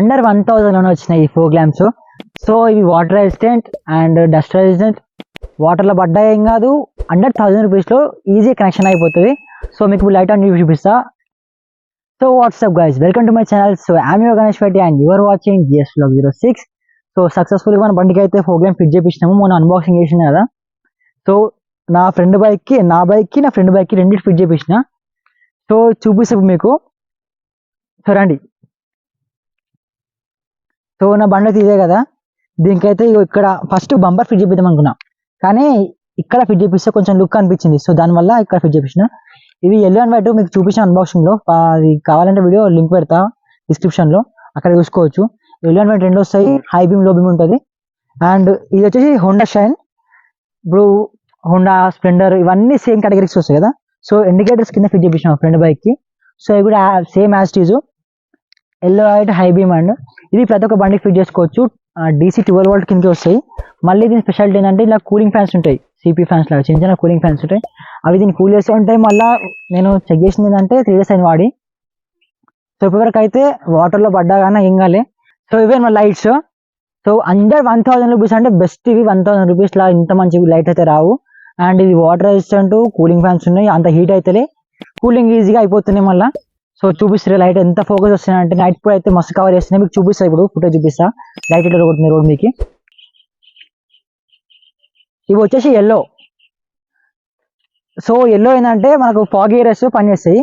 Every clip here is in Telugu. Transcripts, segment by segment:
అండర్ 1000 లోనే వచ్చినాయి ఈ ఫోగ్ ల్యాంప్స్. సో ఇవి water resistant and dust resistant, వాటర్లో పడ్డా ఏం కాదు. అండర్ 1000 రూపీస్లో ఈజీ కనెక్షన్ అయిపోతుంది. సో మీకు లైట్ ఆన్ చూపిస్తా. So what's up guys, welcome to my channel. So I'm your Ganesh Reddy and you're watching GS vlog 06. So సక్సెస్ఫుల్గా మన బండికి అయితే ఫోగ్ ల్యాంప్ ఫిట్ చేపించినాము. మొన్న అన్బాక్సింగ్ చేసిన కదా. సో నా ఫ్రెండ్ బైక్కి నా ఫ్రెండ్ బైక్కి రెండింటి ఫిట్ చేపించిన. సో చూపిస్తాను మీకు. సో రండి. సో నా బండి అయితే ఇదే కదా. దీనికైతే ఇక్కడ ఫస్ట్ బంపర్ ఫిట్ చేపిద్దాం అనుకున్నా, కానీ ఇక్కడ ఫిట్ చేపిస్తే కొంచెం లుక్ అనిపించింది. సో దానివల్ల ఇక్కడ ఫిట్ చేపించిన. ఇవి ఎల్లో అండ్ వైట్ మీకు చూపించిన అన్బాక్సింగ్ లో. అది కావాలంటే వీడియో లింక్ పెడతా డిస్క్రిప్షన్ లో, అక్కడ చూసుకోవచ్చు. ఎల్లో అండ్ వైట్ రెండు వస్తాయి, హై బీమ్ లో బీమ్ ఉంటుంది. అండ్ ఇది వచ్చేసి హోండా షైన్. ఇప్పుడు హోండా స్ప్లెండర్ ఇవన్నీ సేమ్ కేటగిరీస్ వస్తాయి కదా. సో ఇండికేటర్స్ కింద ఫిట్ చేపించిన ఫ్రంట్ బైక్ కి. సో ఇవి కూడా same as these yellow white high beam. And ఇది ప్రతి ఒక్క బండికి ఫిట్ చేసుకోవచ్చు. DC 12 వోల్ట్ కిందకి వస్తాయి. మళ్ళీ దీని స్పెషాలిటీ ఏంటంటే ఇలా కూలింగ్ ఫ్యాన్స్ ఉంటాయి, CP ఫ్యాన్స్ లాగా చిన్న చిన్న కూలింగ్ ఫ్యాన్స్ ఉంటాయి. అవి దీన్ని కూల్ చేస్తూ ఉంటాయి. మళ్ళీ నేను చెక్ చేసింది ఏంటంటే 3 days అయిన వాడి. సో ఇప్పటివరకు అయితే వాటర్లో పడ్డా కానీ ఏం కాలే. సో ఇవే మన లైట్స్. సో అండర్ 1000 రూపీస్ అంటే బెస్ట్. ఇవి 1000 రూపీస్ లా ఇంత మంచి లైట్ అయితే రావు. అండ్ ఇది వాటర్ రెసిస్టెంట్, కూలింగ్ ఫ్యాన్స్ ఉన్నాయి. అంత హీట్ అయితే కూలింగ్ ఈజీగా అయిపోతున్నాయి మళ్ళీ. సో చూపిస్తారు లైట్ ఎంత ఫోకస్ వస్తున్నాయి అంటే నైట్ పూట అయితే మస్తు కవర్ చేస్తున్నాయి. మీకు చూపిస్తా, ఇప్పుడు ఫుటేజ్ చూపిస్తా. లైట్ ఎట్లా కొడుతుంది రోడ్ మీకు. ఇవి వచ్చేసి ఎల్లో. సో ఎల్లో ఏంటంటే మనకు ఫాగ్ ఏరియాస్ పనిచేస్తాయి.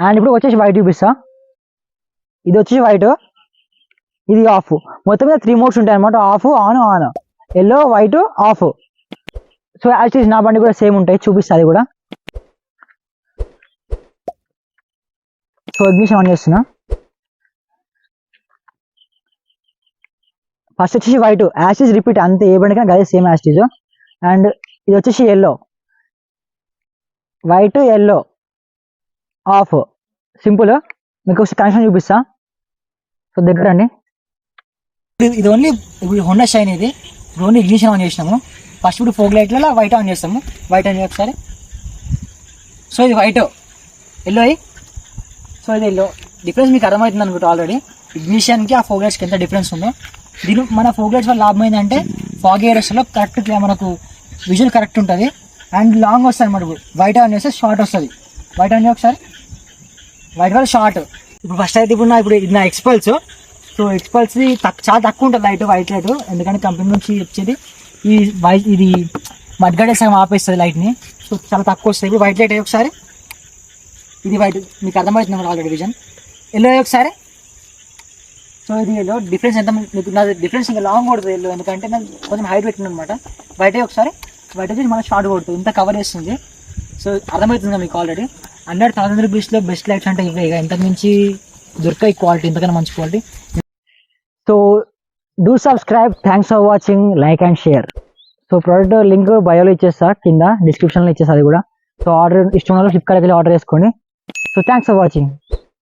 అండ్ ఇప్పుడు వచ్చేసి వైట్ చూపిస్తా. ఇది వచ్చేసి వైట్, ఇది ఆఫ్. మొత్తం మీద 3 మోడ్స్ ఉంటాయి అనమాట. Of, on, on, yellow, white, of. So actually నా బండి కూడా సేమ్ ఉంటాయి, చూపిస్తా అది కూడా. సో ఇగ్నిషన్ ఆన్ చేస్తున్నా. ఫస్ట్ వచ్చేసి వైట్, యాషిస్ రిపీట్ అంతే, ఏ బండి కానీ అదే సేమ్ యాషిస్. అండ్ ఇది వచ్చేసి yellow, white, yellow, of. Simple. మీకు కనెక్షన్ చూపిస్తా. సో దగ్గర అండి. ఇది ఓన్లీ ఇప్పుడు హోండా షైన్. ఇది ఇప్పుడు ఓన్లీ ఇగ్నిషన్ ఆన్ చేసినాము. ఫస్ట్ ఇప్పుడు ఫోగ్ లైట్లలో వైట్ ఆన్ చేస్తాము. వైట్ ఆన్ ఒకసారి. సో ఇది వైట్, ఎల్లో అయ్యి. సో ఇది ఎల్లో. డిఫరెన్స్ మీకు అర్థమవుతుంది అనుకుంటా ఆల్రెడీ. ఇగ్నిషన్కి ఆ ఫోగ్ లైట్స్కి ఎంత డిఫరెన్స్ ఉందో. దీని మన ఫోగ్ లైట్స్ వల్ల లాభం ఏంటంటే ఫాగ్ ఏరియాస్లో కరెక్ట్ మనకు విజువల్ కరెక్ట్ ఉంటుంది. అండ్ లాంగ్ వస్తుంది అనమాట. ఇప్పుడు వైట్ ఆన్ చేస్తే షార్ట్ వస్తుంది. వైట్ ఆన్ ఒకసారి. వైట్ వల్ల షార్ట్. ఇప్పుడు ఫస్ట్ అయితే ఇప్పుడు ఇది నా ఎక్స్పల్స్. సో ఎక్స్పల్స్ చాలా తక్కువ ఉంటుంది లైట్, వైట్ లైట్. ఎందుకంటే కంపెనీ నుంచి వచ్చేది ఇది మడ్గడే సగం ఆపేస్తుంది లైట్ని. సో చాలా తక్కువ వస్తుంది. ఇప్పుడు వైట్ లైట్ ఒకసారి. ఇది వైట్, మీకు అర్థమవుతుంది ఆల్రెడీ విజన్. ఎల్లో ఒకసారి. సో ఇది ఎల్లో. డిఫరెన్స్ ఎంత మీకు నా డిఫరెన్స్ ఇంకా లాంగ్ కొడుతుంది ఎల్లో, ఎందుకంటే నాకు కొంచెం హైట్ పెట్టింది అనమాట. వైట్ ఒకసారి. వైట్ వచ్చి మనకు షార్ట్ కొడుతుంది, ఇంత కవర్ చేస్తుంది. సో అర్థమవుతుంది మీకు ఆల్రెడీ. అండర్ 1000 రూపీస్లో బెస్ట్ లైట్స్ అంటే ఇవే. ఇంతకు మించి దొరికాయి క్వాలిటీ, ఇంతకన్నా మంచి quality. So do subscribe. Thanks for watching. Like and share. So product link బయోలో ఇచ్చేస్తా, కింద డిస్క్రిప్షన్లో ఇచ్చేస్తా అది కూడా. సో ఆర్డర్ ఇష్టం వల్ల ఫ్లిప్కార్ట్కి వెళ్ళి ఆర్డర్ చేసుకోండి. So thanks for watching.